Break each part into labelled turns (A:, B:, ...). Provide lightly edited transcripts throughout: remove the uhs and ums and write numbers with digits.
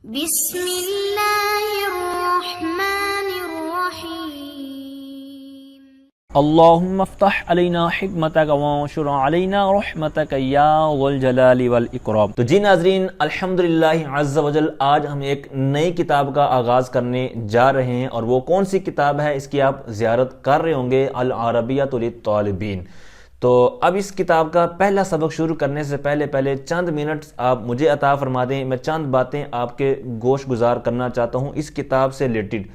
A: بسم اللہ الرحمن الرحیم۔
B: اللہم افتح علینا حکمتک وانشر علینا رحمتک یا ذو الجلال والاکرام۔ تو جی ناظرین، الحمدللہ عز وجل آج ہم ایک نئی کتاب کا آغاز کرنے جا رہے ہیں، اور وہ کون سی کتاب ہے اس کی آپ زیارت کر رہے ہوں گے، العربیۃ للطالبین۔ تو اب اس کتاب کا پہلا سبق شروع کرنے سے پہلے چند منٹ آپ مجھے عطا فرما دیں، میں چند باتیں آپ کے گوش گزار کرنا چاہتا ہوں اس کتاب سے ریلیٹڈ،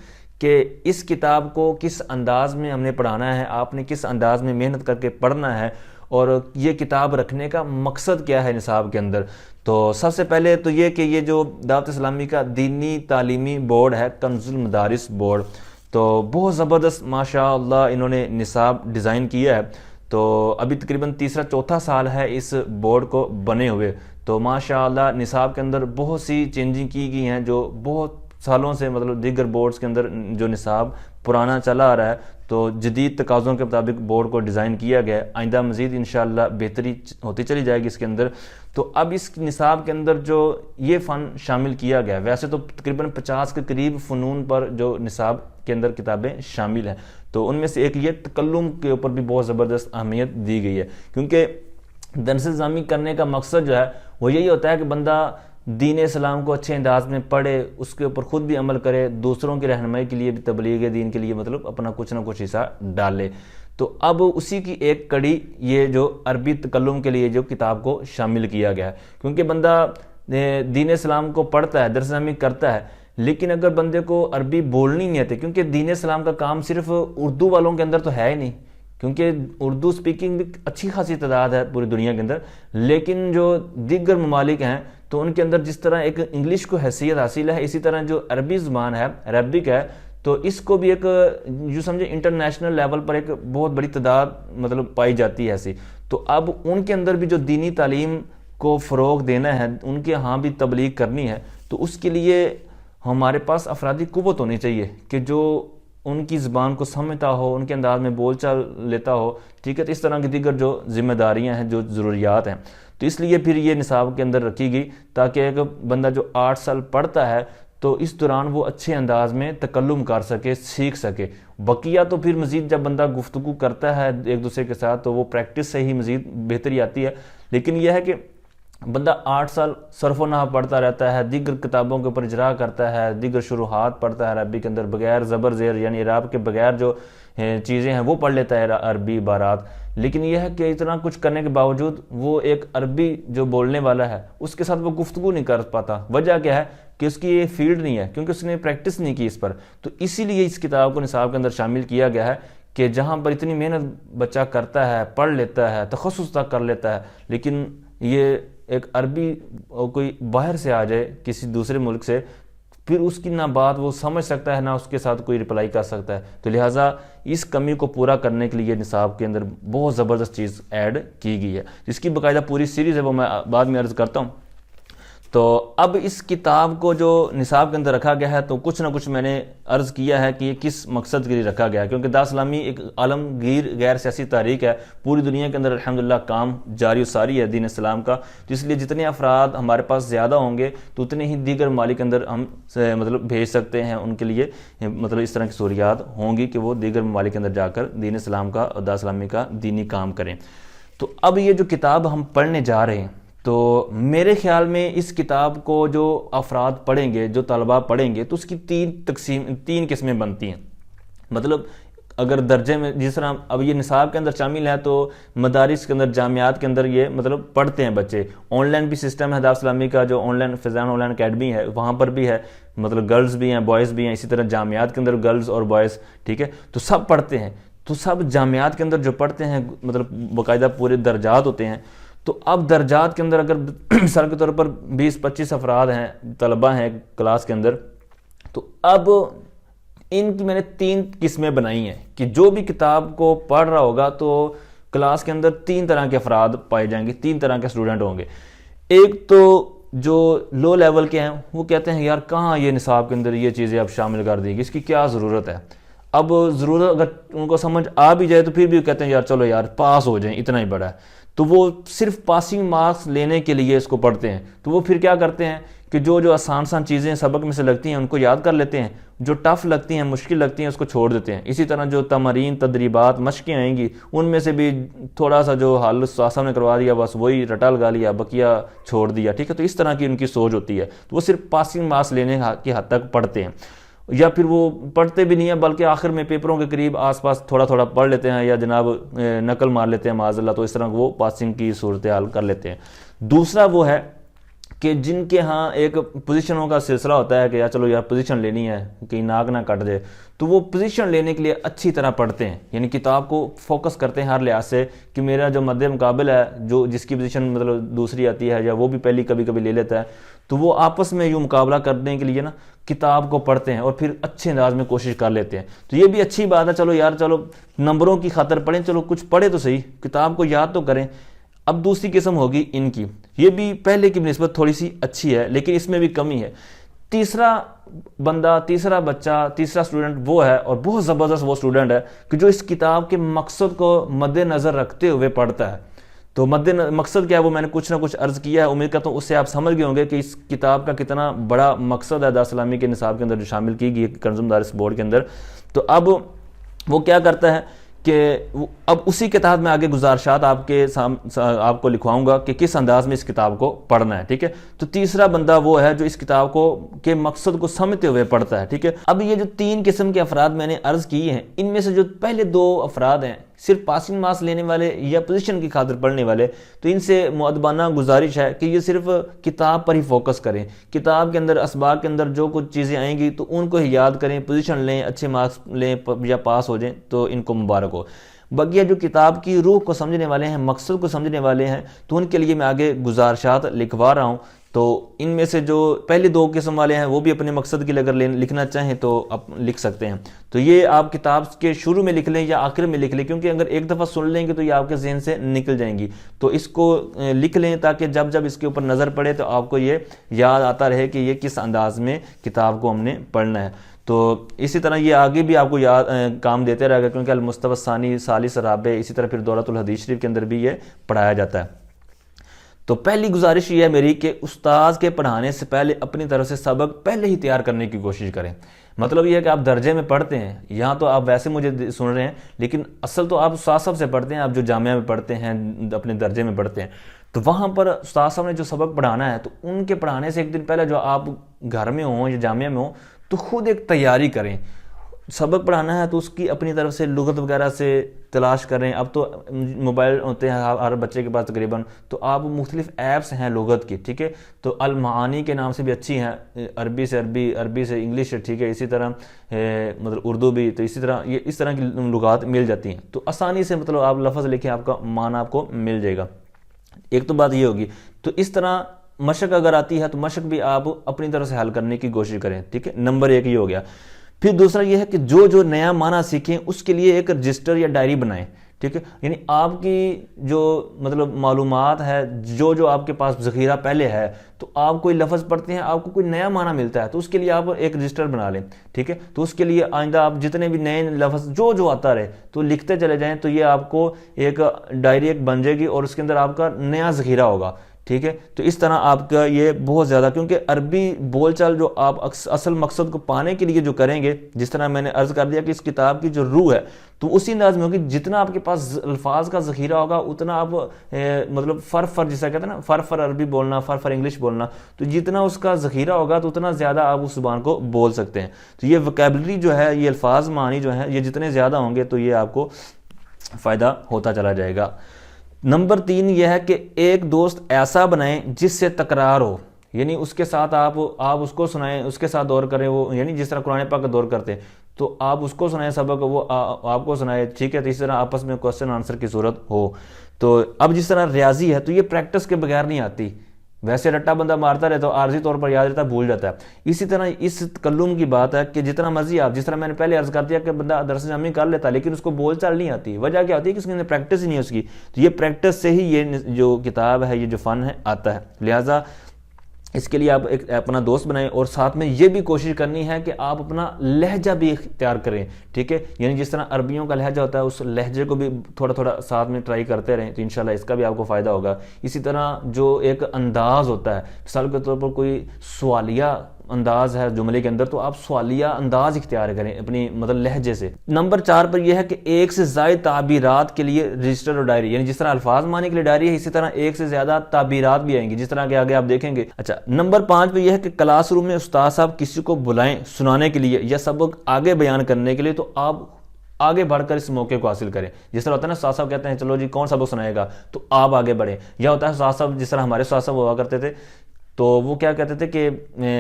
B: کہ اس کتاب کو کس انداز میں ہم نے پڑھانا ہے، آپ نے کس انداز میں محنت کر کے پڑھنا ہے، اور یہ کتاب رکھنے کا مقصد کیا ہے نصاب کے اندر۔ تو سب سے پہلے تو یہ کہ یہ جو دعوت اسلامی کا دینی تعلیمی بورڈ ہے، کنز المدارس بورڈ، تو بہت زبردست ماشاء اللہ انہوں نے نصاب ڈیزائن کیا ہے۔ تو ابھی تقریباً تیسرا چوتھا سال ہے اس بورڈ کو بنے ہوئے، تو ماشاء اللہ نصاب کے اندر بہت سی چینجنگ کی گئی ہیں جو بہت سالوں سے مطلب دیگر بورڈز کے اندر جو نصاب پرانا چلا آ رہا ہے، تو جدید تقاضوں کے مطابق بورڈ کو ڈیزائن کیا گیا ہے۔ آئندہ مزید انشاءاللہ بہتری ہوتی چلی جائے گی اس کے اندر۔ تو اب اس نصاب کے اندر جو یہ فن شامل کیا گیا ہے، ویسے تو تقریباً 50 کے قریب فنون پر جو نصاب کے اندر کتابیں شامل ہیں، تو ان میں سے ایک یہ تکلم کے اوپر بھی بہت زبردست اہمیت دی گئی ہے، کیونکہ درس نظامی کرنے کا مقصد جو ہے وہ یہی ہوتا ہے کہ بندہ دین اسلام کو اچھے انداز میں پڑھے، اس کے اوپر خود بھی عمل کرے، دوسروں کی رہنمائی کے لیے بھی، تبلیغ دین کے لیے مطلب اپنا کچھ نہ کچھ حصہ ڈالے۔ تو اب اسی کی ایک کڑی یہ جو عربی تکلم کے لیے جو کتاب کو شامل کیا گیا ہے، کیونکہ بندہ دین اسلام کو پڑھتا ہے، درس نظامی کرتا ہے، لیکن اگر بندے کو عربی بولنی نہیں آتی، کیونکہ دین اسلام کا کام صرف اردو والوں کے اندر تو ہے ہی نہیں، کیونکہ اردو سپیکنگ بھی اچھی خاصی تعداد ہے پوری دنیا کے اندر، لیکن جو دیگر ممالک ہیں تو ان کے اندر جس طرح ایک انگلش کو حیثیت حاصل ہے، اسی طرح جو عربی زبان ہے، عربک ہے، تو اس کو بھی ایک جو سمجھے انٹرنیشنل لیول پر ایک بہت بڑی تعداد مطلب پائی جاتی ہے ایسی۔ تو اب ان کے اندر بھی جو دینی تعلیم کو فروغ دینا ہے، ان کے ہاں بھی تبلیغ کرنی ہے، تو اس کے لیے ہمارے پاس افرادی قوت ہونی چاہیے کہ جو ان کی زبان کو سمجھتا ہو، ان کے انداز میں بول چال لیتا ہو، ٹھیک ہے، تو اس طرح کی دیگر جو ذمہ داریاں ہیں، جو ضروریات ہیں، تو اس لیے پھر یہ نصاب کے اندر رکھی گئی، تاکہ ایک بندہ جو 8 سال پڑھتا ہے تو اس دوران وہ اچھے انداز میں تکلم کر سکے، سیکھ سکے۔ بقیہ تو پھر مزید جب بندہ گفتگو کرتا ہے ایک دوسرے کے ساتھ تو وہ پریکٹس سے ہی مزید بہتری آتی ہے، لیکن یہ ہے کہ بندہ 8 سال صرف و نحو پڑھتا رہتا ہے، دیگر کتابوں کے اوپر اجرا کرتا ہے، دیگر شروحات پڑھتا ہے عربی کے اندر، بغیر زبر زیر یعنی اعراب کے بغیر جو چیزیں ہیں وہ پڑھ لیتا ہے عربی عبارات، لیکن یہ ہے کہ اتنا کچھ کرنے کے باوجود وہ ایک عربی جو بولنے والا ہے اس کے ساتھ وہ گفتگو نہیں کر پاتا۔ وجہ کیا ہے کہ اس کی یہ فیلڈ نہیں ہے، کیونکہ اس نے پریکٹس نہیں کی اس پر۔ تو اسی لیے اس کتاب کو نصاب کے اندر شامل کیا گیا ہے کہ جہاں پر اتنی محنت بچہ کرتا ہے، پڑھ لیتا ہے، تخصص تک کر لیتا ہے، لیکن یہ ایک عربی کوئی باہر سے آ جائے کسی دوسرے ملک سے، پھر اس کی نہ بات وہ سمجھ سکتا ہے، نہ اس کے ساتھ کوئی رپلائی کر سکتا ہے۔ تو لہٰذا اس کمی کو پورا کرنے کے لیے نصاب کے اندر بہت زبردست چیز ایڈ کی گئی ہے، جس کی باقاعدہ پوری سیریز ہے، وہ میں بعد میں عرض کرتا ہوں۔ تو اب اس کتاب کو جو نصاب کے اندر رکھا گیا ہے، تو کچھ نہ کچھ میں نے عرض کیا ہے کہ یہ کس مقصد کے لیے رکھا گیا ہے، کیونکہ دعوت اسلامی ایک عالمگیر غیر سیاسی تحریک ہے، پوری دنیا کے اندر الحمدللہ کام جاری و ساری ہے دین اسلام کا، تو اس لیے جتنے افراد ہمارے پاس زیادہ ہوں گے تو اتنے ہی دیگر ممالک کے اندر ہم مطلب بھیج سکتے ہیں، ان کے لیے مطلب اس طرح کی سہولیات ہوں گی کہ وہ دیگر ممالک کے اندر جا کر دین اسلام کا اور دعوت اسلامی کا دینی کام کریں۔ تو اب یہ جو کتاب ہم پڑھنے جا رہے ہیں، تو میرے خیال میں اس کتاب کو جو افراد پڑھیں گے، جو طلباء پڑھیں گے، تو اس کی تین قسمیں بنتی ہیں۔ مطلب اگر درجے میں جس طرح اب یہ نصاب کے اندر شامل ہے، تو مدارس کے اندر، جامعات کے اندر یہ مطلب پڑھتے ہیں بچے۔ آن لائن بھی سسٹم ہے دعوت اسلامی کا، جو on line Faizan on line academy ہے، وہاں پر بھی ہے، مطلب گرلز بھی ہیں، بوائز بھی ہیں، اسی طرح جامعات کے اندر گرلز اور بوائز، ٹھیک ہے، تو سب پڑھتے ہیں۔ تو سب جامعات کے اندر جو پڑھتے ہیں مطلب باقاعدہ پورے درجات ہوتے ہیں، تو اب درجات کے اندر اگر مثال کے طور پر 20-25 افراد ہیں، طلباء ہیں کلاس کے اندر، تو اب ان کی میں نے 3 قسمیں بنائی ہیں کہ جو بھی کتاب کو پڑھ رہا ہوگا تو کلاس کے اندر 3 طرح کے افراد پائے جائیں گے، 3 طرح کے اسٹوڈنٹ ہوں گے۔ ایک تو جو لو لیول کے ہیں وہ کہتے ہیں یار کہاں یہ نصاب کے اندر یہ چیزیں اب شامل کر دی گی، اس کی کیا ضرورت ہے۔ اب ضرورت اگر ان کو سمجھ آ بھی جائے تو پھر بھی کہتے ہیں یار چلو یار پاس ہو جائیں، اتنا ہی بڑا ہے۔ تو وہ صرف پاسنگ مارکس لینے کے لیے اس کو پڑھتے ہیں. تو وہ پھر کیا کرتے ہیں کہ جو آسان چیزیں سبق میں سے لگتی ہیں ان کو یاد کر لیتے ہیں, جو ٹف لگتی ہیں, مشکل لگتی ہیں, اس کو چھوڑ دیتے ہیں. اسی طرح جو تمارین, تدریبات, مشقیں آئیں گی ان میں سے بھی تھوڑا سا جو حل استاد نے کروا دیا بس وہی رٹا لگا لیا, بقیہ چھوڑ دیا. ٹھیک ہے, تو اس طرح کی ان کی سوچ ہوتی ہے. تو وہ صرف پاسنگ مارکس لینے کی حد تک پڑھتے ہیں, یا پھر وہ پڑھتے بھی نہیں ہیں بلکہ آخر میں پیپروں کے قریب آس پاس تھوڑا تھوڑا پڑھ لیتے ہیں یا جناب نقل مار لیتے ہیں معاذ اللہ. تو اس طرح وہ پاسنگ کی صورتحال کر لیتے ہیں. دوسرا وہ ہے کہ جن کے ہاں ایک پوزیشنوں کا سلسلہ ہوتا ہے کہ یا چلو یار پوزیشن لینی ہے کہ ناک نہ کٹ جائے, تو وہ پوزیشن لینے کے لیے اچھی طرح پڑھتے ہیں, یعنی کتاب کو فوکس کرتے ہیں ہر لحاظ سے کہ میرا جو مد مقابل ہے جو جس کی پوزیشن مطلب دوسری آتی ہے یا وہ بھی پہلی کبھی کبھی لے لیتا ہے, تو وہ آپس میں یوں مقابلہ کرنے کے لیے نا کتاب کو پڑھتے ہیں اور پھر اچھے انداز میں کوشش کر لیتے ہیں. تو یہ بھی اچھی بات ہے, چلو یار چلو نمبروں کی خاطر پڑھیں, چلو کچھ پڑھے تو صحیح, کتاب کو یاد تو کریں. اب دوسری قسم ہوگی ان کی, یہ بھی پہلے کی نسبت تھوڑی سی اچھی ہے لیکن اس میں بھی کمی ہے. تیسرا بندہ, تیسرا بچہ, تیسرا سٹوڈنٹ وہ ہے اور بہت زبردست وہ سٹوڈنٹ ہے کہ جو اس کتاب کے مقصد کو مد نظر رکھتے ہوئے پڑھتا ہے. تو مقصد کیا ہے وہ میں نے کچھ نہ کچھ عرض کیا ہے, امید کرتا ہوں اس سے آپ سمجھ گئے ہوں گے کہ اس کتاب کا کتنا بڑا مقصد ہے دارالاسلامی کے نصاب کے اندر جو شامل کی گئی ہے کنز المدارس بورڈ کے اندر. تو اب وہ کیا کرتا ہے کہ اب اسی کے تحت میں آگے گزارشات آپ کو لکھواؤں گا کہ کس انداز میں اس کتاب کو پڑھنا ہے. ٹھیک ہے, تو تیسرا بندہ وہ ہے جو اس کتاب کو کے مقصد کو سمجھتے ہوئے پڑھتا ہے. ٹھیک ہے, اب یہ جو 3 قسم کے افراد میں نے عرض کیے ہیں ان میں سے جو پہلے 2 افراد ہیں صرف پاسنگ مارکس لینے والے یا پوزیشن کی خاطر پڑھنے والے, تو ان سے مؤدبانہ گزارش ہے کہ یہ صرف کتاب پر ہی فوکس کریں, کتاب کے اندر اسباق کے اندر جو کچھ چیزیں آئیں گی تو ان کو ہی یاد کریں, پوزیشن لیں, اچھے مارکس لیں یا پاس ہو جائیں تو ان کو مبارک ہو. بقیہ جو کتاب کی روح کو سمجھنے والے ہیں, مقصد کو سمجھنے والے ہیں, تو ان کے لیے میں آگے گزارشات لکھوا رہا ہوں. تو ان میں سے جو پہلے 2 قسم والے ہیں وہ بھی اپنے مقصد کے لیے اگر لکھنا چاہیں تو آپ لکھ سکتے ہیں. تو یہ آپ کتاب کے شروع میں لکھ لیں یا آخر میں لکھ لیں, کیونکہ اگر ایک دفعہ سن لیں گے تو یہ آپ کے ذہن سے نکل جائیں گی. تو اس کو لکھ لیں تاکہ جب اس کے اوپر نظر پڑے تو آپ کو یہ یاد آتا رہے کہ یہ کس انداز میں کتاب کو ہم نے پڑھنا ہے. تو اسی طرح یہ آگے بھی آپ کو کام دیتے رہے گا, کیونکہ المصطفی الثانی, ثالث, رابع, اسی طرح پھر دورۃ الحدیث شریف کے اندر بھی یہ پڑھایا جاتا ہے. تو پہلی گزارش یہ ہے میری کہ استاذ کے پڑھانے سے پہلے اپنی طرف سے سبق پہلے ہی تیار کرنے کی کوشش کریں. مطلب یہ ہے کہ آپ درجے میں پڑھتے ہیں, یہاں تو آپ ویسے مجھے سن رہے ہیں لیکن اصل تو آپ استاد صاحب سے پڑھتے ہیں. آپ جو جامعہ میں پڑھتے ہیں, اپنے درجے میں پڑھتے ہیں, تو وہاں پر استاد صاحب نے جو سبق پڑھانا ہے تو ان کے پڑھانے سے ایک دن پہلے جو آپ گھر میں ہوں یا جامعہ میں ہوں تو خود ایک تیاری کریں. سبق پڑھانا ہے تو اس کی اپنی طرف سے لغت وغیرہ سے تلاش کریں. اب تو موبائل ہوتے ہیں ہر بچے کے پاس تقریباً, تو آپ مختلف ایپس ہیں لغت کی. ٹھیک ہے, تو المعانی کے نام سے بھی اچھی ہیں, عربی سے عربی سے انگلش. ٹھیک ہے, اسی طرح مطلب اردو بھی, تو اسی طرح یہ اس طرح کی لغات مل جاتی ہیں. تو آسانی سے مطلب آپ لفظ لکھیں, آپ کا معنی آپ کو مل جائے گا. ایک تو بات یہ ہوگی. تو اس طرح مشق اگر آتی ہے تو مشق بھی آپ اپنی طرف سے حل کرنے کی کوشش کریں. ٹھیک ہے, نمبر 1 یہ ہو گیا. پھر دوسرا یہ ہے کہ جو نیا معنی سیکھیں اس کے لیے ایک رجسٹر یا ڈائری بنائیں. ٹھیک ہے, یعنی آپ کی جو مطلب معلومات ہے, جو آپ کے پاس ذخیرہ پہلے ہے, تو آپ کوئی لفظ پڑھتے ہیں, آپ کو کوئی نیا معنی ملتا ہے تو اس کے لیے آپ ایک رجسٹر بنا لیں. ٹھیک ہے, تو اس کے لیے آئندہ آپ جتنے بھی نئے لفظ جو آتا رہے تو لکھتے چلے جائیں, تو یہ آپ کو ایک ڈائری ایک بن جائے گی اور اس کے اندر آپ کا نیا ذخیرہ ہوگا. ٹھیک ہے, تو اس طرح آپ کا یہ بہت زیادہ, کیونکہ عربی بول چال جو آپ اصل مقصد کو پانے کے لیے جو کریں گے, جس طرح میں نے عرض کر دیا کہ اس کتاب کی جو روح ہے تو اسی انداز میں ہوگی. جتنا آپ کے پاس الفاظ کا ذخیرہ ہوگا اتنا آپ مطلب فر جسے کہتے ہیں نا, فر عربی بولنا, فر انگلش بولنا, تو جتنا اس کا ذخیرہ ہوگا تو اتنا زیادہ آپ اس زبان کو بول سکتے ہیں. تو یہ وکیبلری جو ہے, یہ الفاظ معانی جو ہیں, یہ جتنے زیادہ ہوں گے تو یہ آپ کو فائدہ ہوتا چلا جائے گا. نمبر 3 یہ ہے کہ ایک دوست ایسا بنائیں جس سے تکرار ہو, یعنی اس کے ساتھ آپ اس کو سنائیں, اس کے ساتھ دور کریں, وہ یعنی جس طرح قرآن پاک کا دور کرتے ہیں تو آپ اس کو سنائیں سبق, وہ آپ کو سنائے. ٹھیک ہے, تو اس طرح آپس میں کوسچن آنسر کی صورت ہو. تو اب جس طرح ریاضی ہے تو یہ پریکٹس کے بغیر نہیں آتی. ویسے رٹا بندہ مارتا رہتا ہے, عارضی طور پر یاد رہتا ہے, بھول جاتا ہے. اسی طرح اس تکلم کی بات ہے کہ جتنا مرضی آپ, جس طرح میں نے پہلے عرض کر دیا کہ بندہ درس جامعی کر لیتا ہے لیکن اس کو بول چال نہیں آتی. وجہ کیا ہوتی ہے کہ اس کے اندر پریکٹس ہی نہیں ہے اس کی. تو یہ پریکٹس سے ہی یہ جو کتاب ہے, یہ جو فن ہے, آتا ہے. لہٰذا اس کے لیے آپ ایک اپنا دوست بنائیں اور ساتھ میں یہ بھی کوشش کرنی ہے کہ آپ اپنا لہجہ بھی اختیار کریں. ٹھیک ہے. یعنی جس طرح عربیوں کا لہجہ ہوتا ہے اس لہجے کو بھی تھوڑا تھوڑا ساتھ میں ٹرائی کرتے رہیں تو انشاءاللہ اس کا بھی آپ کو فائدہ ہوگا. اسی طرح جو ایک انداز ہوتا ہے, مثال کے طور پر کوئی سوالیہ انداز ہے جملے کے اندر, تو آپ سوالیہ انداز اختیار کریں اپنی مطلب لہجے سے. نمبر 4 پر یہ ہے کہ ایک سے زائد تعبیرات کے لیے رجسٹر اور ڈائری, یعنی جس طرح الفاظ معنی کے لیے ڈائری ہے اسی طرح ایک سے زیادہ تعبیرات بھی آئیں گی, جس طرح کہ آگے آپ دیکھیں گے. اچھا, نمبر 5 پہ یہ ہے کہ کلاس روم میں استاد صاحب کسی کو بلائیں سنانے کے لیے یا سبق آگے بیان کرنے کے لیے, تو آپ آگے بڑھ کر اس موقع کو حاصل کریں. جس طرح ہوتا ہے نا استاد صاحب کہتے ہیں چلو جی کون سبق سنائے گا, تو آپ آگے بڑھیں. یا ہوتا ہے استاد صاحب جس طرح ہمارے استاد صاحب ہوا کرتے تھے تو وہ کیا کہتے تھے کہ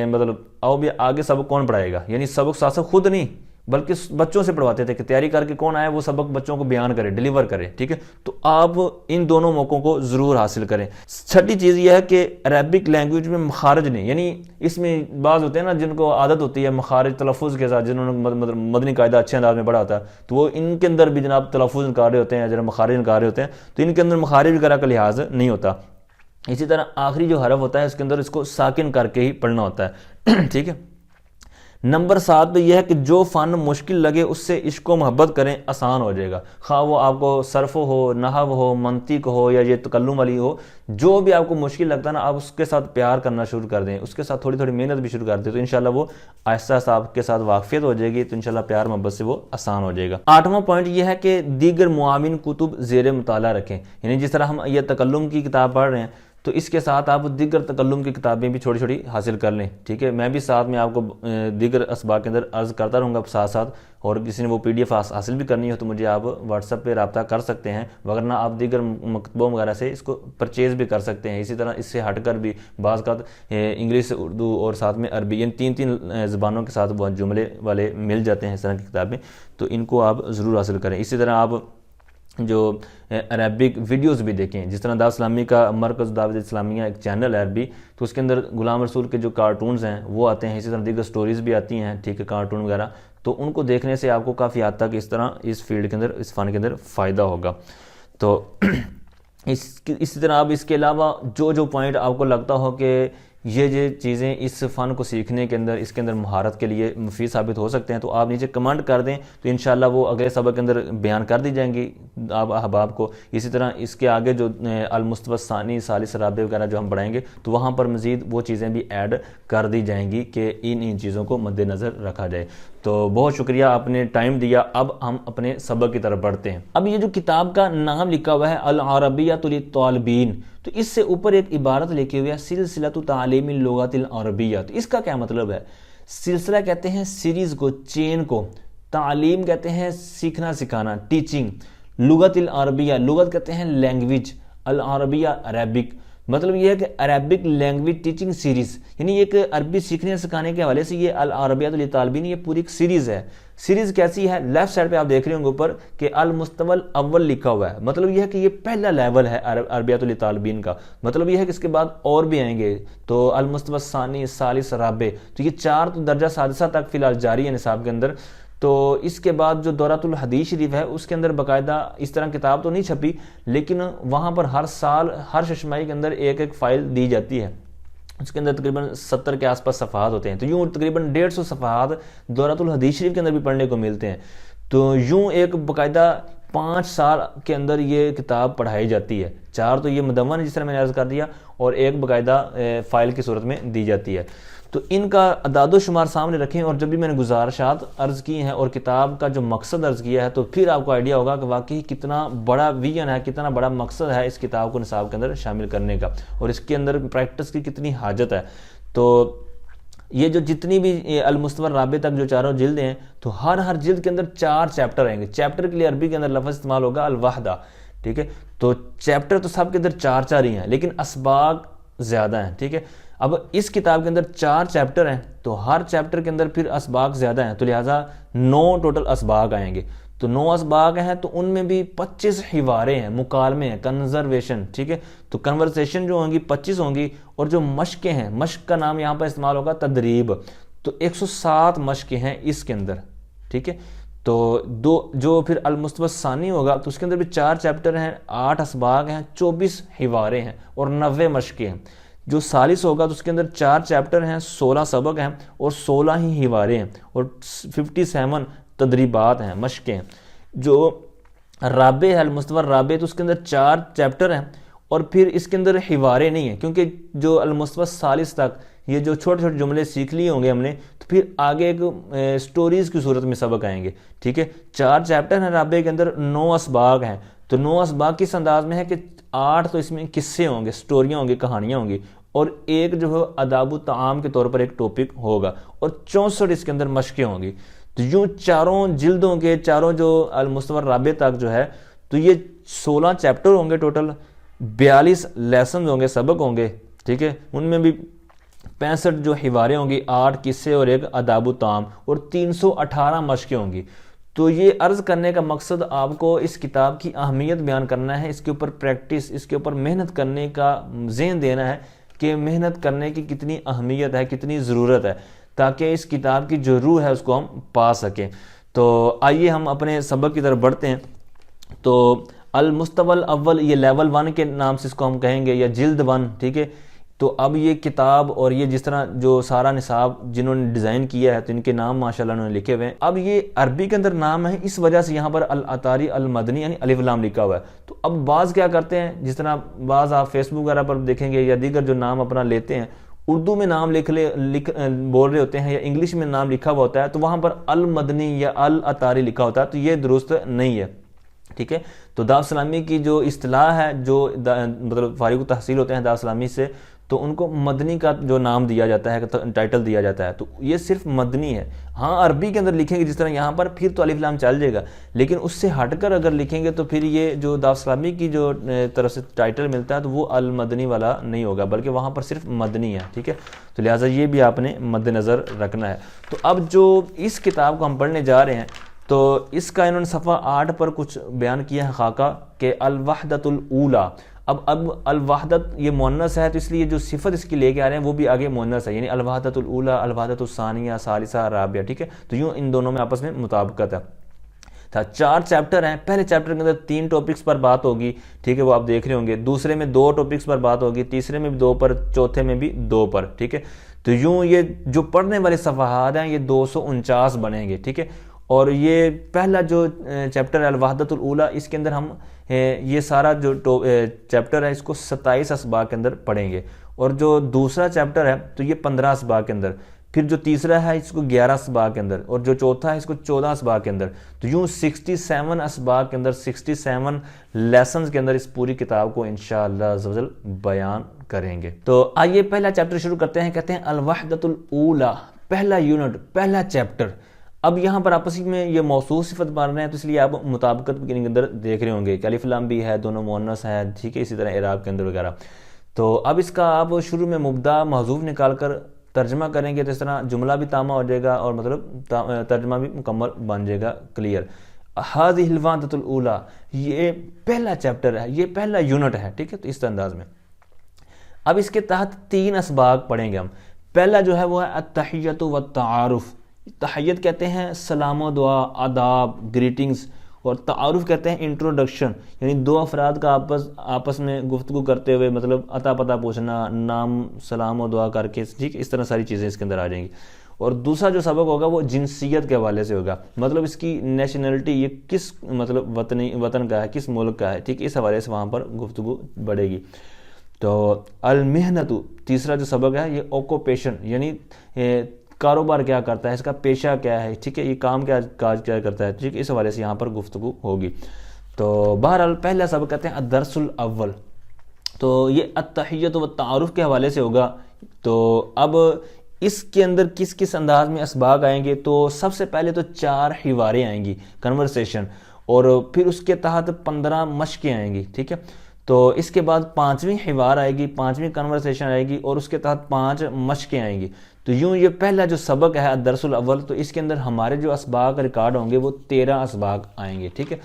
B: مطلب آؤ بھی آگے سبق کون پڑھائے گا, یعنی سبق استاد صاحب خود نہیں بلکہ بچوں سے پڑھواتے تھے کہ تیاری کر کے کون آئے وہ سبق بچوں کو بیان کرے, ڈیلیور کرے. ٹھیک ہے, تو آپ ان دونوں موقعوں کو ضرور حاصل کریں. چھٹی چیز یہ ہے کہ عربک لینگویج میں مخارج نہیں, یعنی اس میں بعض ہوتے ہیں نا جن کو عادت ہوتی ہے مخارج تلفظ کے ساتھ, جنہوں نے مدنی قاعدہ اچھے انداز میں پڑھا ہوتا ہے تو وہ ان کے اندر بھی جناب تلفظ نکال رہے ہوتے ہیں, جناب مخارج نکال رہے ہوتے ہیں, تو ان کے اندر مخارج وغیرہ کا لحاظ نہیں ہوتا. اسی طرح آخری جو حرف ہوتا ہے اس کے اندر اس کو ساکن کر کے ہی پڑھنا ہوتا ہے. ٹھیک ہے. نمبر 7 پہ یہ ہے کہ جو فن مشکل لگے اس سے عشق و محبت کریں, آسان ہو جائے گا. خواہ وہ آپ کو صرف ہو, نحو ہو, منطق ہو یا یہ تکلم والی ہو, جو بھی آپ کو مشکل لگتا ہے نا آپ اس کے ساتھ پیار کرنا شروع کر دیں, اس کے ساتھ تھوڑی تھوڑی محنت بھی شروع کر دیں, تو انشاءاللہ وہ آہستہ آہستہ آپ کے ساتھ واقفیت ہو جائے گی, تو انشاءاللہ پیار محبت سے وہ آسان ہو جائے گا. 8واں پوائنٹ یہ ہے کہ دیگر معاون کتب زیر مطالعہ رکھیں, یعنی جس طرح ہم یہ تکلم کی کتاب پڑھ رہے ہیں تو اس کے ساتھ آپ دیگر تکلم کی کتابیں بھی چھوٹی چھوٹی حاصل کر لیں. ٹھیک ہے, میں بھی ساتھ میں آپ کو دیگر اسباق کے اندر عرض کرتا رہوں گا ساتھ ساتھ, اور کسی نے وہ PDF حاصل بھی کرنی ہو تو مجھے آپ واٹس ایپ پہ رابطہ کر سکتے ہیں, وگرنہ آپ دیگر مکتبوں وغیرہ سے اس کو پرچیز بھی کر سکتے ہیں. اسی طرح اس سے ہٹ کر بھی بعض کا انگلش, اردو اور ساتھ میں عربی, یعنی 3 زبانوں کے ساتھ وہ جملے والے مل جاتے ہیں اس طرح کی کتابیں, تو ان کو آپ ضرور حاصل کریں. اسی طرح آپ جو عربک ویڈیوز بھی دیکھیں, جس طرح دعوت اسلامی کا مرکز دعوت اسلامیہ ایک چینل ہے عربی, تو اس کے اندر غلام رسول کے جو کارٹونز ہیں وہ آتے ہیں. اسی طرح دیگر سٹوریز بھی آتی ہیں, ٹھیک ہے, کارٹون وغیرہ, تو ان کو دیکھنے سے آپ کو کافی حد تک اس طرح اس فیلڈ کے اندر, اس فن کے اندر فائدہ ہوگا. تو اسی طرح آپ اس کے علاوہ جو پوائنٹ آپ کو لگتا ہو کہ یہ چیزیں اس فن کو سیکھنے کے اندر, اس کے اندر مہارت کے لیے مفید ثابت ہو سکتے ہیں, تو آپ نیچے کمنٹ کر دیں, تو انشاءاللہ وہ اگلے سبق کے اندر بیان کر دی جائیں گی آپ احباب کو. اسی طرح اس کے آگے جو المصطفی الثانی, ثالث, رابع وغیرہ جو ہم پڑھائیں گے تو وہاں پر مزید وہ چیزیں بھی ایڈ کر دی جائیں گی کہ ان چیزوں کو مد نظر رکھا جائے. تو بہت شکریہ آپ نے ٹائم دیا. اب ہم اپنے سبق کی طرف بڑھتے ہیں. اب یہ جو کتاب کا نام لکھا ہوا ہے العربیۃ للطالبین, تو اس سے اوپر ایک عبارت لکھی ہوئی ہے سلسلۃ تعلیم اللغۃ العربیہ. تو اس کا کیا مطلب ہے؟ سلسلہ کہتے ہیں سیریز کو, چین کو, تعلیم کہتے ہیں سیکھنا سکھانا, ٹیچنگ, لغت العربیہ, لغت کہتے ہیں لینگویج, العربیہ عربک, مطلب یہ ہے کہ عربک لینگویج ٹیچنگ سیریز, یعنی ایک عربی سیکھنے سکھانے کے حوالے سے یہ العربیۃ للطالبین یہ پوری ایک سیریز ہے. سیریز کیسی ہے؟ لیفٹ سائڈ پہ آپ دیکھ رہے ہوں گے اوپر کہ المستوى الاول لکھا ہوا ہے, مطلب یہ ہے کہ یہ پہلا لیول ہے عربیۃ للطالبین کا. مطلب یہ ہے کہ اس کے بعد اور بھی آئیں گے, تو المستوى الثانی, ثالث, رابع, تو یہ 4 تو درجہ سادسہ تک فی الحال جاری ہے نصاب کے اندر. تو اس کے بعد جو دورۃ الحدیث شریف ہے اس کے اندر باقاعدہ اس طرح کتاب تو نہیں چھپی, لیکن وہاں پر ہر سال ہر ششماہی کے اندر ایک فائل دی جاتی ہے. اس کے اندر تقریباً 70 کے آس پاس صفحات ہوتے ہیں, تو یوں تقریباً 150 صفحات دورۃ الحدیث شریف کے اندر بھی پڑھنے کو ملتے ہیں. تو یوں ایک باقاعدہ 5 سال کے اندر یہ کتاب پڑھائی جاتی ہے. 4 تو یہ مدون ہے جس طرح میں نے عرض کر دیا, اور ایک باقاعدہ فائل کی صورت میں دی جاتی ہے. تو ان کا اعداد و شمار سامنے رکھیں, اور جب بھی میں نے گزارشات عرض کی ہیں اور کتاب کا جو مقصد عرض کیا ہے تو پھر آپ کو آئیڈیا ہوگا کہ واقعی کتنا بڑا ویژن ہے, کتنا بڑا مقصد ہے اس کتاب کو نصاب کے اندر شامل کرنے کا, اور اس کے اندر پریکٹس کی کتنی حاجت ہے. تو یہ جو جتنی بھی المستوى الرابع تک جو 4 جلدیں ہیں, تو ہر جلد کے اندر 4 چیپٹر آئیں گے. چیپٹر کے لیے عربی کے اندر لفظ استعمال ہوگا الوحدہ, ٹھیک ہے. تو چیپٹر تو سب کے اندر 4 ہی ہیں, لیکن اسباق زیادہ ہیں, ٹھیک ہے. اب اس کتاب کے اندر 4 چیپٹر ہیں, تو ہر چیپٹر کے اندر پھر اسباق زیادہ ہیں, تو لہٰذا 9 ٹوٹل اسباق آئیں گے. تو 9 اسباق ہیں, تو ان میں بھی 25 حواریں ہیں, مکالمے ہیں, کنورسیشن, ٹھیک ہے. تو کنورسیشن جو ہوں گی 25 ہوں گی, اور جو مشقیں ہیں, مشق کا نام یہاں پر استعمال ہوگا تدریب, تو 107 مشقیں ہیں اس کے اندر, ٹھیک ہے. تو جو پھر المستوى الثانی ہوگا تو اس کے اندر بھی 4 چیپٹر ہیں, 8 اسباق ہیں, 24 حواریں ہیں, اور 90 مشقیں ہیں. جو ثالث ہوگا تو اس کے اندر 4 چیپٹر ہیں, 16 سبق ہیں, اور 16 ہی حواریں ہیں, اور 57 تدریبات ہیں، مشقیں ہیں. جو رابع ہے المستوى الرابع تو اس کے اندر 4 چیپٹر ہیں اور پھر اس کے اندر حوارے نہیں ہیں، کیونکہ جو المستوى الثالث تک یہ جو چھوٹے چھوٹے جملے سیکھ لیے ہوں گے ہم نے، تو پھر آگے ایک سٹوریز کی صورت میں سبق آئیں گے. ٹھیک ہے، 4 چیپٹر ہیں رابع کے اندر، 9 اسباق ہیں. تو 9 اسباق کس انداز میں ہے کہ 8 تو اس میں قصے ہوں گے، سٹوریاں ہوں گی، کہانیاں ہوں گی، اور ایک جو ہے آداب و طعام کے طور پر ایک ٹاپک ہوگا، اور 64 اس کے اندر مشقیں ہوں گی. تو یوں چاروں جلدوں کے چاروں جو المستوى الرابع تک جو ہے تو یہ 16 چیپٹر ہوں گے ٹوٹل، 42 لیسنز ہوں گے، سبق ہوں گے. ٹھیک ہے، ان میں بھی 65 جو حواریں ہوں گی، 8 قصے اور ایک آداب و طعام، اور 318 مشقیں ہوں گی. تو یہ عرض کرنے کا مقصد آپ کو اس کتاب کی اہمیت بیان کرنا ہے، اس کے اوپر پریکٹس، اس کے اوپر محنت کرنے کا ذہن دینا ہے کہ محنت کرنے کی کتنی اہمیت ہے، کتنی ضرورت ہے، تاکہ اس کتاب کی جو روح ہے اس کو ہم پا سکیں. تو آئیے ہم اپنے سبق کی طرف بڑھتے ہیں. تو المستوى الاول یہ لیول 1 کے نام سے اس کو ہم کہیں گے، یا جلد 1. ٹھیک ہے، تو اب یہ کتاب اور یہ جس طرح جو سارا نصاب جنہوں نے ڈیزائن کیا ہے تو ان کے نام ماشاءاللہ انہوں نے لکھے ہوئے ہیں. اب یہ عربی کے اندر نام ہے، اس وجہ سے یہاں پر العطاری المدنی یعنی الف لام لکھا ہوا ہے. تو اب بعض کیا کرتے ہیں، جس طرح بعض آپ فیس بک وغیرہ پر دیکھیں گے یا دیگر جو نام اپنا لیتے ہیں، اردو میں نام بول رہے ہوتے ہیں یا انگلش میں نام لکھا ہوا ہوتا ہے، تو وہاں پر المدنی یا العطاری لکھا ہوتا ہے، تو یہ درست نہیں ہے. ٹھیک ہے، تو دعوت اسلامی کی جو اصطلاح ہے، جو مطلب فارغ التحصیل ہوتے ہیں دعوت اسلامی سے، تو ان کو مدنی کا جو نام دیا جاتا ہے، ٹائٹل دیا جاتا ہے، تو یہ صرف مدنی ہے. ہاں عربی کے اندر لکھیں گے جس طرح یہاں پر، پھر تو الف لام چل جائے گا، لیکن اس سے ہٹ کر اگر لکھیں گے تو پھر یہ جو دعوت اسلامی کی جو طرف سے ٹائٹل ملتا ہے تو وہ المدنی والا نہیں ہوگا، بلکہ وہاں پر صرف مدنی ہے. ٹھیک ہے، تو لہٰذا یہ بھی آپ نے مد نظر رکھنا ہے. تو اب جو اس کتاب کو ہم پڑھنے جا رہے ہیں، تو اس کا انہوں نے صفحہ 8 پر کچھ بیان کیا ہے خاکہ کہ الوحدۃ الاولیٰ. اب الوحدت یہ مؤنث ہے، تو اس لیے جو صفت اس کی لے کے آ رہے ہیں وہ بھی آگے مؤنث ہے، یعنی الوحدۃ الاولیٰ، الوحدۃ الثانیہ، ثالثہ، رابعہ. ٹھیک ہے، تو یوں ان دونوں میں آپس میں مطابقت ہے. 4 چیپٹر ہیں، پہلے چیپٹر کے اندر 3 ٹاپکس پر بات ہوگی. ٹھیک ہے، وہ آپ دیکھ رہے ہوں گے. دوسرے میں 2 ٹاپکس پر بات ہوگی، تیسرے میں بھی 2 پر، چوتھے میں بھی 2 پر. ٹھیک ہے، تو یوں یہ جو پڑھنے والے صفحات ہیں یہ 249 بنیں گے. ٹھیک ہے، اور یہ پہلا جو چیپٹر ہے الوحدۃ الاولیٰ، اس کے اندر ہم یہ سارا جو چیپٹر ہے اس کو 27 اسباق کے اندر پڑھیں گے، اور جو دوسرا چیپٹر ہے تو یہ 15 اسباق کے اندر، پھر جو تیسرا ہے اس کو 11 اسباق کے اندر، اور جو چوتھا ہے اس کو 14 اسباق کے اندر. تو یوں 67 اسباق کے اندر، 67 لیسنز کے اندر اس پوری کتاب کو انشاءاللہ عز و جل بیان کریں گے. تو آئیے پہلا چیپٹر شروع کرتے ہیں. کہتے ہیں الوحدۃ الاولیٰ، پہلا یونٹ، پہلا چیپٹر. اب یہاں پر آپس میں یہ موصوف صفت مار رہے ہیں، تو اس لیے آپ مطابقت کے اندر دیکھ رہے ہوں گے کہ الف لام بھی ہے، دونوں مؤنث ہے. ٹھیک ہے، اسی طرح اعراب کے اندر وغیرہ. تو اب اس کا آپ شروع میں مبدا محذوف نکال کر ترجمہ کریں گے تو اس طرح جملہ بھی تامہ ہو جائے گا اور مطلب ترجمہ بھی مکمل بن جائے گا، کلیئر. ہذہ الوحدۃ الاولیٰ، یہ پہلا چیپٹر ہے، یہ پہلا یونٹ ہے. ٹھیک ہے، تو اس انداز میں اب اس کے تحت 3 اسباق پڑھیں گے ہم. پہلا جو ہے وہ ہے التحیۃ والتعارف. تحیت کہتے ہیں سلام و دعا، آداب، گریٹنگز، اور تعارف کہتے ہیں انٹروڈکشن، یعنی 2 افراد کا آپس میں گفتگو کرتے ہوئے مطلب عطا پتہ پوچھنا، نام سلام و دعا کر کے. ٹھیک، اس طرح ساری چیزیں اس کے اندر آ جائیں گی. اور دوسرا جو سبق ہوگا وہ جنسیت کے حوالے سے ہوگا، مطلب اس کی نیشنلٹی، یہ کس مطلب وطن کا ہے، کس ملک کا ہے. ٹھیک، اس حوالے سے وہاں پر گفتگو بڑھے گی. تو المحنت، تیسرا جو سبق ہے یہ اوکوپیشن، یعنی کاروبار کیا کرتا ہے، اس کا پیشہ کیا ہے. ٹھیک ہے، یہ کام کاج کیا کرتا ہے. ٹھیک، اس حوالے سے یہاں پر گفتگو ہوگی. تو بہرحال پہلا سبق کہتے ہیں الدرس الاول، تو یہ التحیۃ والتعارف کے حوالے سے ہوگا. تو اب اس کے اندر کس کس انداز میں اسباق آئیں گے، تو سب سے پہلے تو 4 حواریں آئیں گی، کنورسیشن، اور پھر اس کے تحت 15 مشقیں آئیں گی. ٹھیک ہے، تو اس کے بعد 5ویں حوار آئے گی، 5ویں کنورسیشن آئے گی، اور اس کے تحت 5 مشقیں آئیں گی. تو یوں یہ پہلا جو سبق ہے الدرس الاول، تو اس کے اندر ہمارے جو اسباق ریکارڈ ہوں گے وہ 13 اسباق آئیں گے. ٹھیک ہے،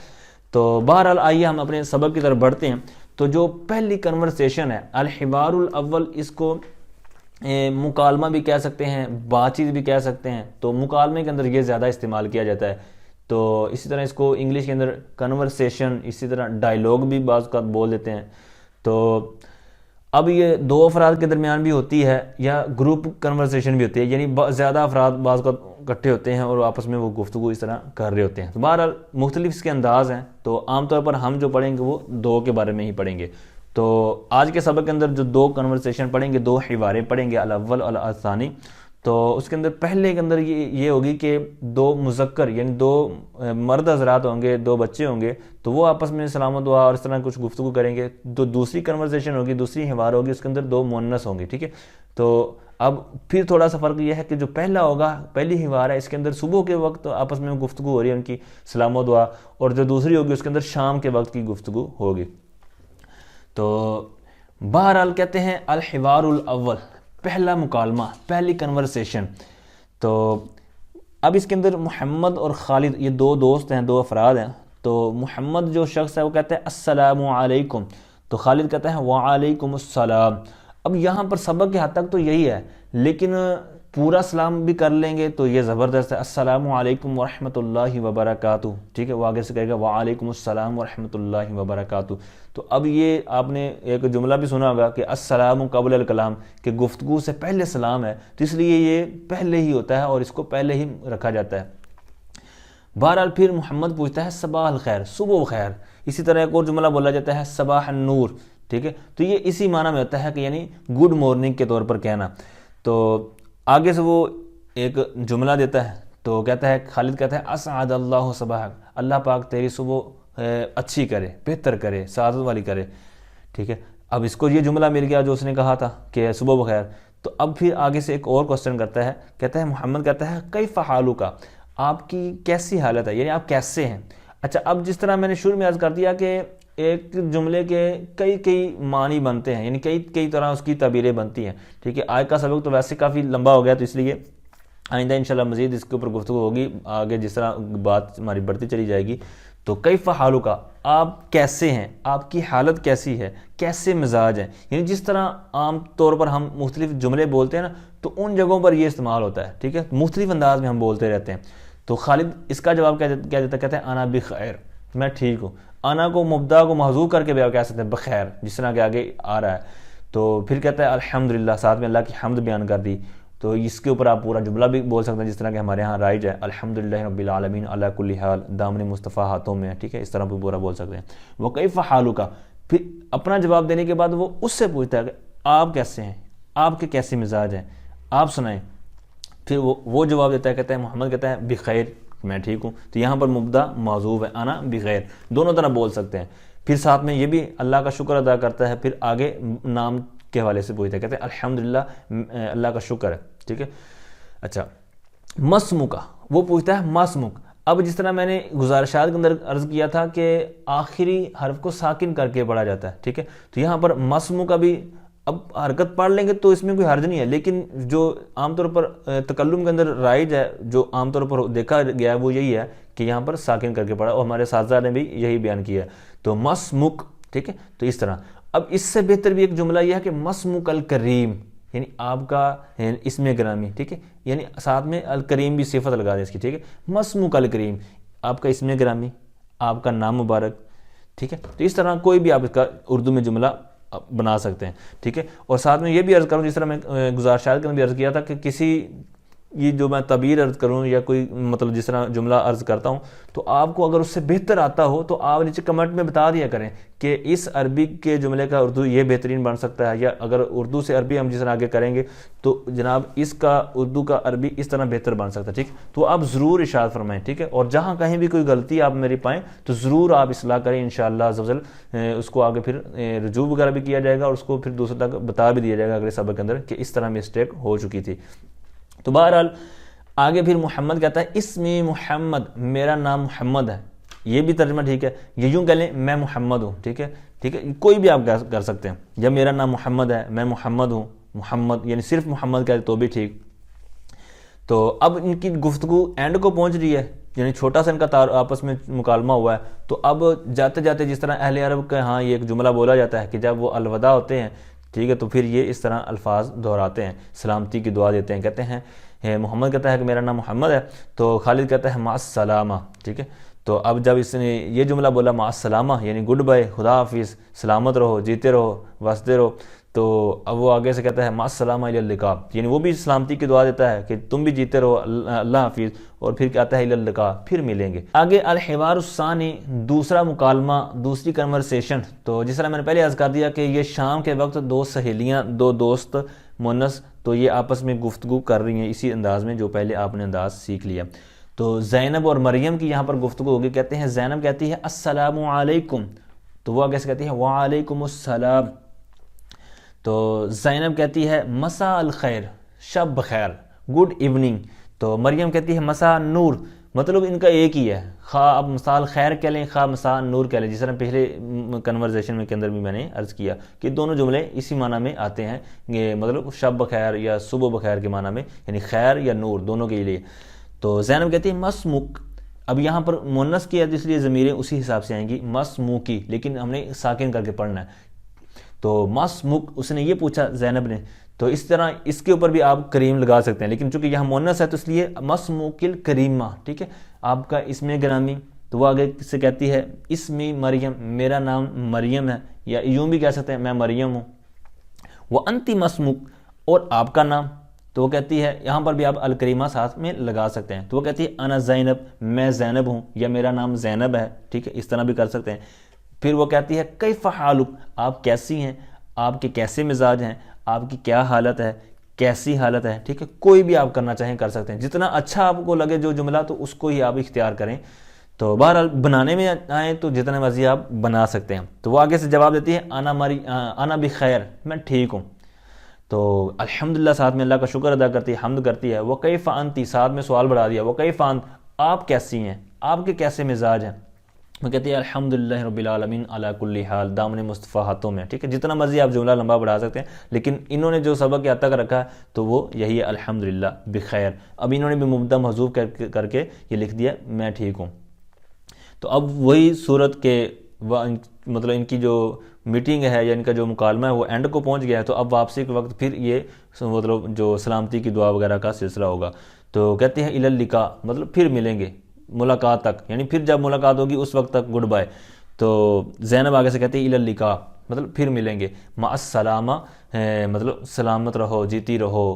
B: تو بہرحال آئیے ہم اپنے سبق کی طرف بڑھتے ہیں. تو جو پہلی کنورسیشن ہے الحوار الاول، اس کو مکالمہ بھی کہہ سکتے ہیں، بات چیت بھی کہہ سکتے ہیں. تو مکالمے کے اندر یہ زیادہ استعمال کیا جاتا ہے. تو اسی طرح اس کو انگلش کے اندر کنورسیشن، اسی طرح ڈائیلاگ بھی بعض اوقات بول دیتے ہیں. تو اب یہ 2 افراد کے درمیان بھی ہوتی ہے، یا گروپ کنورسیشن بھی ہوتی ہے، یعنی زیادہ افراد بعض اوقات اکٹھے ہوتے ہیں اور آپس میں وہ گفتگو اس طرح کر رہے ہوتے ہیں. تو بہرحال مختلف اس کے انداز ہیں. تو عام طور پر ہم جو پڑھیں گے وہ دو کے بارے میں ہی پڑھیں گے. تو آج کے سبق کے اندر جو دو کنورسیشن پڑھیں گے, دو حواریں پڑھیں گے, الاول اور الثانی. تو اس کے اندر پہلے کے اندر یہ ہوگی کہ دو مذکر یعنی دو مرد حضرات ہوں گے, دو بچے ہوں گے, تو وہ آپس میں سلام و دعا اور اس طرح کچھ گفتگو کریں گے. تو دوسری کنورسیشن ہوگی, دوسری حوار ہوگی, اس کے اندر دو مؤنث ہوں گے. ٹھیک ہے. تو اب پھر تھوڑا سا فرق یہ ہے کہ جو پہلا ہوگا, پہلی حوار ہے, اس کے اندر صبح کے وقت آپس میں گفتگو ہو رہی ہے ان کی سلام و دعا, اور جو دوسری ہوگی اس کے اندر شام کے وقت کی گفتگو ہوگی. تو بہرحال کہتے ہیں الحوار الاول, پہلا مکالمہ, پہلی کنورسیشن. تو اب اس کے اندر محمد اور خالد یہ دو دوست ہیں, دو افراد ہیں. تو محمد جو شخص ہے وہ کہتا ہے السلام علیکم, تو خالد کہتا ہے وعلیکم السلام. اب یہاں پر سبق کے حد تک تو یہی ہے, لیکن پورا سلام بھی کر لیں گے تو یہ زبردست ہے. السلام علیکم ورحمۃ اللہ وبرکاتہ. ٹھیک ہے, وہ آگے سے کہے گا وعلیکم السلام ورحمۃ اللہ وبرکاتہ. تو اب یہ آپ نے ایک جملہ بھی سنا ہوگا کہ السلام قبل الکلام, کہ گفتگو سے پہلے سلام ہے, تو اس لیے یہ پہلے ہی ہوتا ہے اور اس کو پہلے ہی رکھا جاتا ہے. بہرحال پھر محمد پوچھتا ہے صباح الخیر, صبح بخیر. اسی طرح ایک اور جملہ بولا جاتا ہے صباح النور. ٹھیک ہے, تو یہ اسی معنی میں ہوتا ہے کہ یعنی گڈ مارننگ کے طور پر کہنا. تو آگے سے وہ ایک جملہ دیتا ہے, تو کہتا ہے خالد کہتا ہے اسعد اللہ صباحک, اللہ پاک تیری صبح اچھی کرے, بہتر کرے, سعادت والی کرے. ٹھیک ہے, اب اس کو یہ جملہ مل گیا جو اس نے کہا تھا کہ صبح بخیر. تو اب پھر آگے سے ایک اور کوسچن کرتا ہے, کہتا ہے محمد کہتا ہے کیف حالک, آپ کی کیسی حالت ہے, یعنی آپ کیسے ہیں. اچھا, اب جس طرح میں نے شروع میں عرض کر دیا کہ ایک جملے کے کئی معنی بنتے ہیں, یعنی کئی طرح اس کی تعبیریں بنتی ہیں. ٹھیک ہے, آج کا سبق تو ویسے کافی لمبا ہو گیا, تو اس لیے آئندہ انشاءاللہ مزید اس کے اوپر گفتگو ہوگی آگے جس طرح بات ہماری بڑھتی چلی جائے گی. تو کیف حالک, آپ کیسے ہیں, آپ کی حالت کیسی ہے, کیسے مزاج ہیں. یعنی جس طرح عام طور پر ہم مختلف جملے بولتے ہیں نا, تو ان جگہوں پر یہ استعمال ہوتا ہے. ٹھیک ہے, مختلف انداز میں ہم بولتے رہتے ہیں. تو خالد اس کا جواب کیا دیتا ہے, کہتا ہے انا بخیر, میں ٹھیک ہوں. انا کو مبدا کو محذوف کر کے بھی آپ کہہ سکتے ہیں بخیر, جس طرح کہ آگے آ رہا ہے. تو پھر کہتا ہے الحمدللہ, ساتھ میں اللہ کی حمد بیان کر دی. تو اس کے اوپر آپ پورا جملہ بھی بول سکتے ہیں جس طرح کہ ہمارے ہاں رائج ہے الحمدللہ رب العالمین علی کل حال, دامن مصطفیٰ ہاتھوں میں ہے. ٹھیک ہے, اس طرح بھی پورا بول سکتے ہیں. وکیف حالک, پھر اپنا جواب دینے کے بعد وہ اس سے پوچھتا ہے کہ آپ کیسے ہیں, آپ کے کیسے مزاج ہیں, آپ سنائیں. پھر وہ جواب دیتا ہے, کہتا ہے محمد کہتا ہے بخیر, میں ٹھیک ہوں. تو یہاں پر مبدا معذوف ہے, انا بغیر, دونوں طرح بول سکتے ہیں. پھر ساتھ میں یہ بھی اللہ کا شکر ادا کرتا ہے. پھر آگے نام کے حوالے سے پوچھتا ہے, کہتے ہیں الحمدللہ, اللہ کا شکر ہے. ٹھیک ہے. اچھا, مسمک, وہ پوچھتا ہے مسمک. اب جس طرح میں نے گزارشات کے اندر عرض کیا تھا کہ آخری حرف کو ساکن کر کے پڑھا جاتا ہے. ٹھیک ہے, تو یہاں پر مسمک بھی اب حرکت پڑھ لیں گے تو اس میں کوئی حرج نہیں ہے, لیکن جو عام طور پر تکلم کے اندر رائج ہے, جو عام طور پر دیکھا گیا ہے, وہ یہی ہے کہ یہاں پر ساکن کر کے پڑھا, اور ہمارے اساتذہ نے بھی یہی بیان کیا ہے. تو مسمک. ٹھیک ہے, تو اس طرح. اب اس سے بہتر بھی ایک جملہ یہ ہے کہ مسمک الکریم, یعنی آپ کا اسم گرامی. ٹھیک ہے, یعنی ساتھ میں الکریم بھی صفت لگا دیں اس کی. ٹھیک ہے, مسمک الکریم, آپ کا اسم گرامی, آپ کا نام مبارک. ٹھیک ہے, تو اس طرح کوئی بھی آپ اس کا اردو میں جملہ بنا سکتے ہیں. ٹھیک ہے, اور ساتھ میں یہ بھی عرض کروں, جس طرح میں گزارشات کے اندر بھی عرض کیا تھا کہ کسی یہ جو میں تعبیر عرض کروں یا کوئی مطلب جس طرح جملہ عرض کرتا ہوں, تو آپ کو اگر اس سے بہتر آتا ہو تو آپ نیچے کمنٹ میں بتا دیا کریں کہ اس عربی کے جملے کا اردو یہ بہترین بن سکتا ہے, یا اگر اردو سے عربی ہم جس طرح آگے کریں گے تو جناب اس کا اردو کا عربی اس طرح بہتر بن سکتا ہے. ٹھیک, تو آپ ضرور ارشاد فرمائیں. ٹھیک ہے, اور جہاں کہیں بھی کوئی غلطی آپ میری پائیں تو ضرور آپ اصلاح کریں, انشاءاللہ عز و جل اس کو آگے پھر رجوع وغیرہ بھی کیا جائے گا, اور اس کو پھر دوسرے تک بتا بھی دیا جائے گا اگلے سبق کے اندر کہ اس طرح مسٹیک ہو چکی تھی. تو بہرحال آگے پھر محمد کہتا ہے اسمی محمد, میرا نام محمد ہے. یہ بھی ترجمہ ٹھیک ہے, یہ یوں کہہ لیں میں محمد ہوں. ٹھیک ہے, ٹھیک ہے, کوئی بھی آپ کر سکتے ہیں. جب میرا نام محمد ہے, میں محمد ہوں, محمد یعنی صرف محمد کہتے تو بھی ٹھیک. تو اب ان کی گفتگو اینڈ کو پہنچ رہی ہے, یعنی چھوٹا سا ان کا آپس میں مکالمہ ہوا ہے. تو اب جاتے جاتے جس طرح اہل عرب کے ہاں یہ ایک جملہ بولا جاتا ہے کہ جب وہ الوداع ہوتے ہیں, ٹھیک ہے, تو پھر یہ اس طرح الفاظ دہراتے ہیں, سلامتی کی دعا دیتے ہیں. کہتے ہیں محمد کہتا ہے کہ میرا نام محمد ہے, تو خالد کہتا ہے مع السلامہ. ٹھیک ہے, تو اب جب اس نے یہ جملہ بولا مع السلامہ یعنی گڈ بائے, خدا حافظ, سلامت رہو, جیتے رہو, وستے رہو, تو اب وہ آگے سے کہتا ہے مع السلامہ الی اللقاء، یعنی وہ بھی سلامتی کی دعا دیتا ہے کہ تم بھی جیتے رہو، اللہ حافظ، اور پھر کہتا ہے الی اللقاء، پھر ملیں گے۔ آگے الحوار الثانی، دوسرا مکالمہ، دوسری کنورسیشن۔ تو جس طرح میں نے پہلے عرض کر دیا کہ یہ شام کے وقت دو سہیلیاں، دو دوست مونس، تو یہ آپس میں گفتگو کر رہی ہیں اسی انداز میں جو پہلے آپ نے انداز سیکھ لیا۔ تو زینب اور مریم کی یہاں پر گفتگو ہوگی، کہتے ہیں زینب کہتی ہے السلام علیکم، تو وہ آگے سے کہتی ہے وعلیکم السلام۔ تو زینب کہتی ہے مساء الخیر، شب بخیر، گڈ ایوننگ۔ تو مریم کہتی ہے مساء نور، مطلب ان کا ایک ہی ہے، خواہ اب مساء الخیر کہہ لیں خواہ مساء نور کہہ لیں، جس طرح پہلے کنورزیشن میں کے اندر بھی میں نے عرض کیا کہ دونوں جملے اسی معنی میں آتے ہیں، یہ مطلب شب بخیر یا صبح بخیر کے معنی میں، یعنی خیر یا نور دونوں کے لیے۔ تو زینب کہتی ہے مسموک، اب یہاں پر مونس کی ہے اس لیے ضمیریں اسی حساب سے آئیں گی، مسموکی، لیکن ہم نے ساکن کر کے پڑھنا ہے۔ تو مسموک اس نے یہ پوچھا زینب نے، تو اس طرح اس کے اوپر بھی آپ کریم لگا سکتے ہیں، لیکن چونکہ یہاں مونس ہے تو اس لیے مسموک الکریمہ، ٹھیک ہے، آپ کا اسم گرامی۔ تو وہ آگے سے کہتی ہے اسمی مریم، میرا نام مریم ہے، یا یوں بھی کہہ سکتے ہیں میں مریم ہوں۔ وہ انتی مسموک، اور آپ کا نام، تو وہ کہتی ہے یہاں پر بھی آپ الکریمہ ساتھ میں لگا سکتے ہیں، تو وہ کہتی ہے انا زینب، میں زینب ہوں، یا میرا نام زینب ہے، ٹھیک ہے، اس طرح بھی کر سکتے ہیں۔ پھر وہ کہتی ہے کیف حالک، آپ کیسی ہیں، آپ کے کیسے مزاج ہیں، آپ کی کیا حالت ہے، کیسی حالت ہے، ٹھیک ہے، کوئی بھی آپ کرنا چاہیں کر سکتے ہیں، جتنا اچھا آپ کو لگے جو جملہ تو اس کو ہی آپ اختیار کریں۔ تو بہرحال بنانے میں آئیں تو جتنے مرضی آپ بنا سکتے ہیں۔ تو وہ آگے سے جواب دیتی ہے انا بخیر، میں ٹھیک ہوں۔ تو الحمدللہ ساتھ میں اللہ کا شکر ادا کرتی ہے، حمد کرتی ہے۔ وکیف انتی، ساتھ میں سوال بڑھا دیا، وکیف انت، آپ کیسی ہیں، آپ کے کیسے مزاج ہیں۔ وہ کہتی ہے الحمدللہ رب العالمین علی کل حال، دامن مصطفیٰ ہاتھوں میں، ٹھیک ہے، جتنا مرضی آپ جملہ لمبا بڑھا سکتے ہیں، لیکن انہوں نے جو سبق یہاں تک رکھا ہے تو وہ یہی ہے الحمدللہ بخیر۔ اب انہوں نے بھی مبتدا محذوف کر کے یہ لکھ دیا میں ٹھیک ہوں۔ تو اب وہی صورت کے مطلب ان کی جو میٹنگ ہے یا ان کا جو مکالمہ ہے وہ اینڈ کو پہنچ گیا ہے، تو اب واپسی کے وقت پھر یہ مطلب جو سلامتی کی دعا وغیرہ کا سلسلہ ہوگا۔ تو کہتے ہیں الی اللقاء، مطلب پھر ملیں گے، ملاقات تک، یعنی پھر جب ملاقات ہوگی اس وقت تک گڈ بائے۔ تو زینب آگے سے کہتی ہے الی اللقاء، مطلب پھر ملیں گے، مع السلامہ، مطلب سلامت رہو، جیتی رہو۔